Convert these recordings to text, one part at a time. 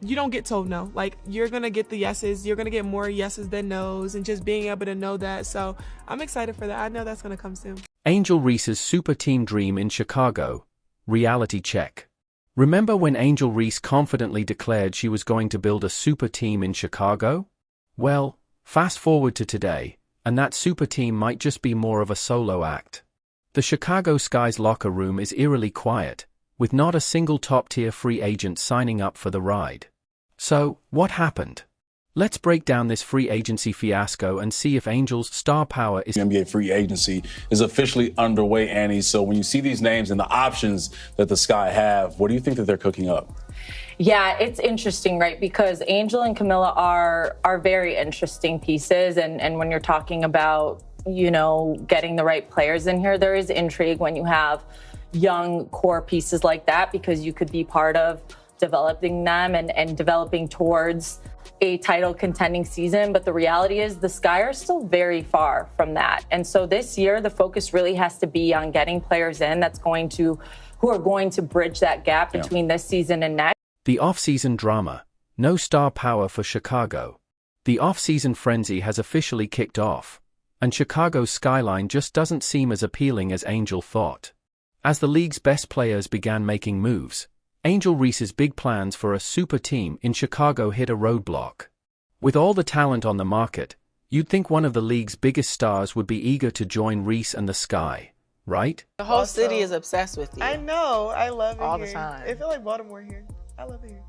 you don't get told no. Like, you're going to get the yeses. You're going to get more yeses than nos, and just being able to know that. So I'm excited for that. I know that's going to come soon. Angel Reese's super team dream in Chicago. Reality check. Remember when Angel Reese confidently declared she was going to build a super team in Chicago? Well, fast forward to today, and that super team might just be more of a solo act. The Chicago Sky's locker room is eerily quiet, with not a single top-tier free agent signing up for the ride. So, what happened? Let's break down this free agency fiasco and see if Angel's star power is... NBA free agency is officially underway, Annie. So when you see these names and the options that the Sky have, what do you think that they're cooking up? Yeah, it's interesting, right? Because Angel and Camilla are very interesting pieces. And when you're talking about, you know, getting the right players in here, there is intrigue when you have young core pieces like that, because you could be part of developing them and developing towards a title contending season. But the reality is the Sky are still very far from that. And so this year, the focus really has to be on getting players in who are going to bridge that gap between this season and next. The offseason drama. No star power for Chicago. The offseason frenzy has officially kicked off, and Chicago's skyline just doesn't seem as appealing as Angel thought. As the league's best players began making moves, Angel Reese's big plans for a super team in Chicago hit a roadblock. With all the talent on the market, you'd think one of the league's biggest stars would be eager to join Reese and the Sky, right? The whole city is obsessed with you. I know. I love it all here. the time. I feel like Baltimore here. I love it here.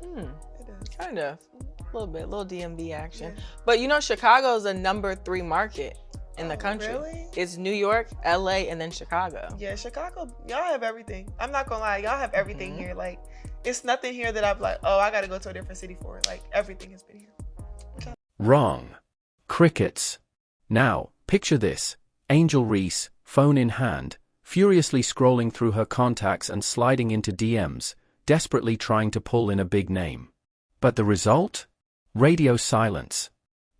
It does. Kind of. A little bit. A little DMV action. Yeah. But you know, Chicago is the #3 market in the country. Really? It's New York, LA, and then Chicago. Yeah, Chicago, y'all have everything. I'm not gonna lie, y'all have everything here. Like, it's nothing here that I'm like, oh, I gotta go to a different city for it. Like, everything has been here. Wrong. Crickets. Now, picture this. Angel Reese, phone in hand, furiously scrolling through her contacts and sliding into DMs, desperately trying to pull in a big name. But the result? Radio silence.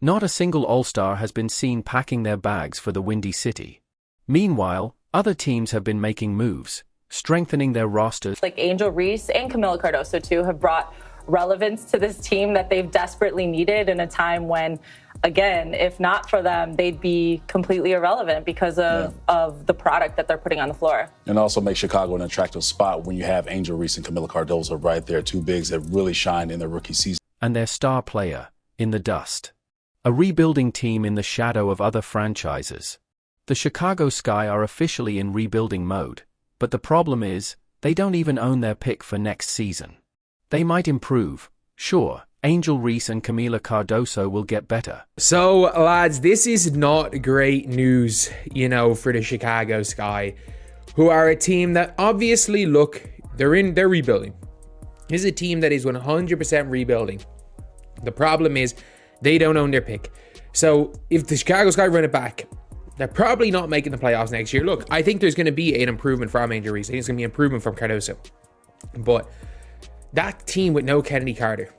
Not a single All-Star has been seen packing their bags for the Windy City. Meanwhile, other teams have been making moves, strengthening their rosters. Like Angel Reese and Camila Cardoso, too, have brought relevance to this team that they've desperately needed in a time when, again, if not for them, they'd be completely irrelevant because of the product that they're putting on the floor. And also make Chicago an attractive spot when you have Angel Reese and Camila Cardoso right there, two bigs that really shined in their rookie season. And their star player, in the dust. A rebuilding team in the shadow of other franchises. The Chicago Sky are officially in rebuilding mode, but the problem is, they don't even own their pick for next season. They might improve, sure. Angel Reese and Camila Cardoso will get better. So, lads, this is not great news, you know, for the Chicago Sky, who are a team that obviously, look, they're rebuilding. This is a team that is 100% rebuilding. The problem is, they don't own their pick. So, if the Chicago Sky run it back, they're probably not making the playoffs next year. Look, I think there's going to be an improvement from Angel Reese. I think it's going to be an improvement from Cardoso. But that team with no Kennedy Carter,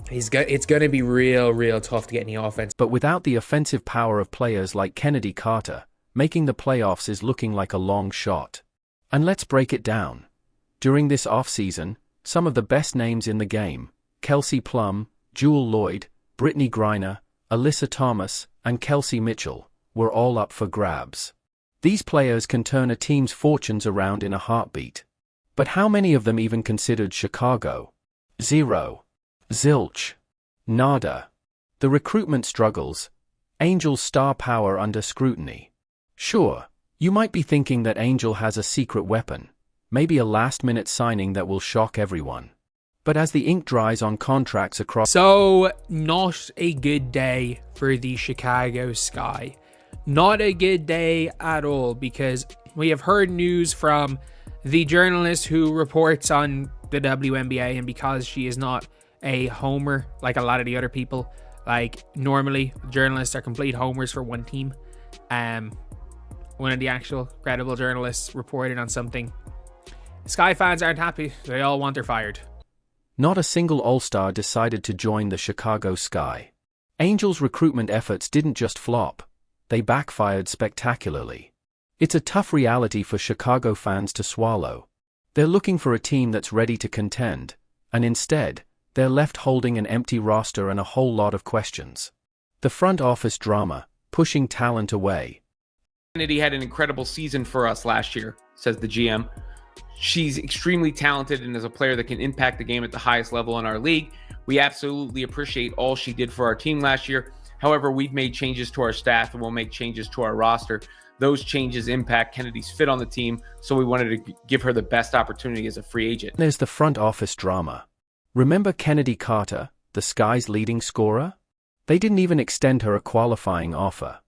it's going to be real tough to get any offense. But without the offensive power of players like Kennedy Carter, making the playoffs is looking like a long shot. And let's break it down. During this offseason, some of the best names in the game, Kelsey Plum, Jewel Lloyd, Brittany Griner, Alyssa Thomas, and Kelsey Mitchell, were all up for grabs. These players can turn a team's fortunes around in a heartbeat. But how many of them even considered Chicago? Zero. Zilch. Nada. The recruitment struggles. Angel's star power under scrutiny. Sure, you might be thinking that Angel has a secret weapon, maybe a last-minute signing that will shock everyone. But as the ink dries on contracts across... So, not a good day for the Chicago Sky. Not a good day at all, because we have heard news from the journalist who reports on the WNBA, and because she is not a homer like a lot of the other people, like normally journalists are complete homers for one team. One of the actual credible journalists reported on something. Sky fans aren't happy. They all want her fired. Not a single All-Star decided to join the Chicago Sky. Angel's recruitment efforts didn't just flop, they backfired spectacularly. It's a tough reality for Chicago fans to swallow. They're looking for a team that's ready to contend, and instead, they're left holding an empty roster and a whole lot of questions. The front office drama, pushing talent away. Kennedy had an incredible season for us last year, says the GM. She's extremely talented and is a player that can impact the game at the highest level in our league. We absolutely appreciate all she did for our team last year. However, we've made changes to our staff and we'll make changes to our roster. Those changes impact Kennedy's fit on the team, so we wanted to give her the best opportunity as a free agent. There's the front office drama. Remember Kennedy Carter, the Sky's leading scorer? They didn't even extend her a qualifying offer.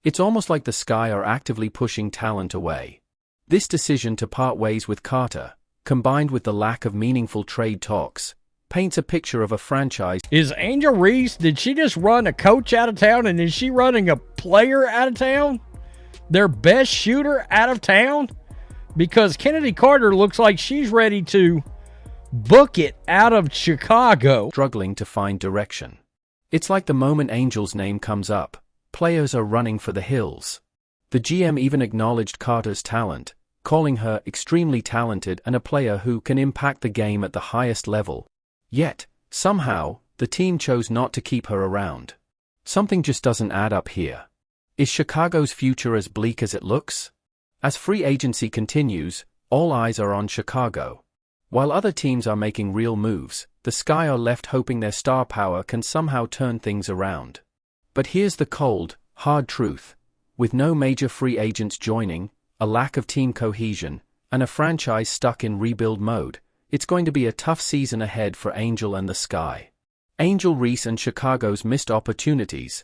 It's almost like the Sky are actively pushing talent away. This decision to part ways with Carter, combined with the lack of meaningful trade talks, paints a picture of a franchise. Is Angel Reese, did she just run a coach out of town, and is she running a player out of town? Their best shooter out of town? Because Kennedy Carter looks like she's ready to book it out of Chicago. Struggling to find direction. It's like the moment Angel's name comes up, players are running for the hills. The GM even acknowledged Carter's talent, calling her extremely talented and a player who can impact the game at the highest level. Yet, somehow, the team chose not to keep her around. Something just doesn't add up here. Is Chicago's future as bleak as it looks? As free agency continues, all eyes are on Chicago. While other teams are making real moves, the Sky are left hoping their star power can somehow turn things around. But here's the cold, hard truth. With no major free agents joining, a lack of team cohesion, and a franchise stuck in rebuild mode, it's going to be a tough season ahead for Angel and the Sky. Angel Reese and Chicago's missed opportunities.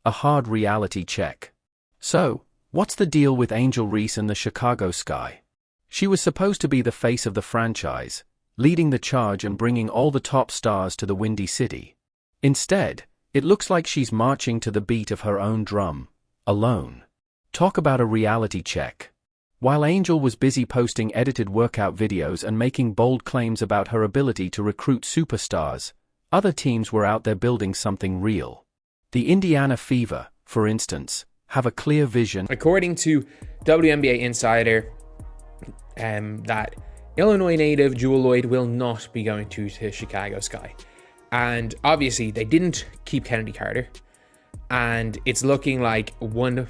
A hard reality check. So, what's the deal with Angel Reese and the Chicago Sky? She was supposed to be the face of the franchise, leading the charge and bringing all the top stars to the Windy City. Instead, it looks like she's marching to the beat of her own drum, alone. Talk about a reality check. While Angel was busy posting edited workout videos and making bold claims about her ability to recruit superstars, other teams were out there building something real. The Indiana Fever, for instance, have a clear vision. According to WNBA Insider, that Illinois native Jewel Lloyd will not be going to Chicago Sky. And obviously, they didn't keep Kennedy Carter. And it's looking like one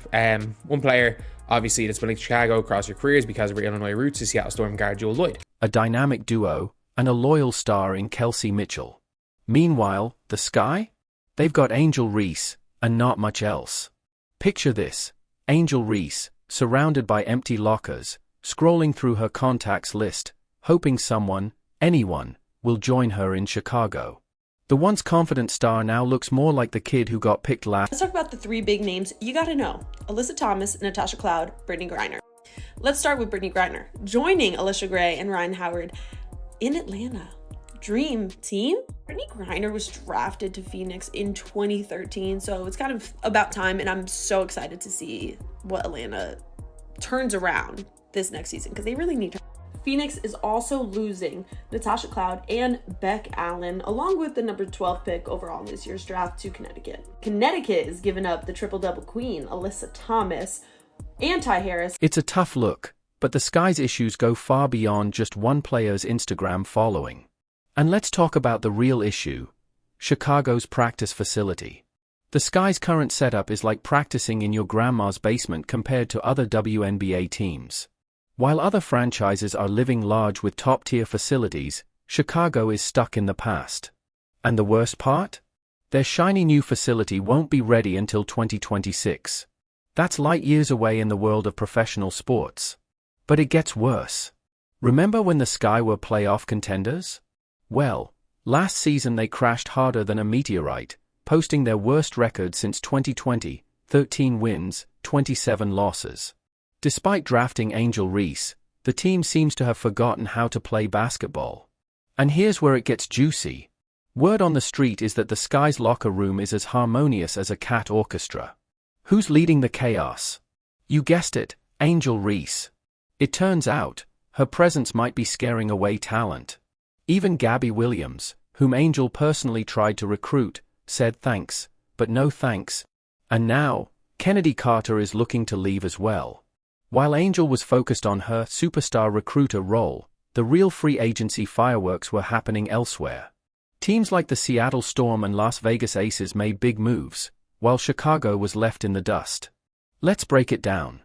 player, obviously, that's building Chicago across her careers because of her Illinois roots is Seattle Storm guard Jewel Lloyd. A dynamic duo, and a loyal star in Kelsey Mitchell. Meanwhile, the Sky? They've got Angel Reese, and not much else. Picture this, Angel Reese, surrounded by empty lockers, scrolling through her contacts list, hoping someone, anyone, will join her in Chicago. The once confident star now looks more like the kid who got picked last. Let's talk about the three big names you gotta know. Alyssa Thomas, Natasha Cloud, Brittany Griner. Let's start with Brittany Griner, joining Alicia Gray and Ryan Howard in Atlanta. Dream team? Brittany Griner was drafted to Phoenix in 2013, so it's kind of about time, and I'm so excited to see what Atlanta turns around this next season, because they really need her. Phoenix is also losing Natasha Cloud and Beck Allen, along with the number 12 pick overall in this year's draft, to Connecticut. Connecticut is giving up the triple-double queen, Alyssa Thomas, and Ty Harris. It's a tough look, but the Sky's issues go far beyond just one player's Instagram following. And let's talk about the real issue, Chicago's practice facility. The Sky's current setup is like practicing in your grandma's basement compared to other WNBA teams. While other franchises are living large with top-tier facilities, Chicago is stuck in the past. And the worst part? Their shiny new facility won't be ready until 2026. That's light years away in the world of professional sports. But it gets worse. Remember when the Sky were playoff contenders? Well, last season they crashed harder than a meteorite, posting their worst record since 2020, 13 wins, 27 losses. Despite drafting Angel Reese, the team seems to have forgotten how to play basketball. And here's where it gets juicy. Word on the street is that the Sky's locker room is as harmonious as a cat orchestra. Who's leading the chaos? You guessed it, Angel Reese. It turns out, her presence might be scaring away talent. Even Gabby Williams, whom Angel personally tried to recruit, said thanks, but no thanks. And now, Kennedy Carter is looking to leave as well. While Angel was focused on her superstar recruiter role, the real free agency fireworks were happening elsewhere. Teams like the Seattle Storm and Las Vegas Aces made big moves, while Chicago was left in the dust. Let's break it down.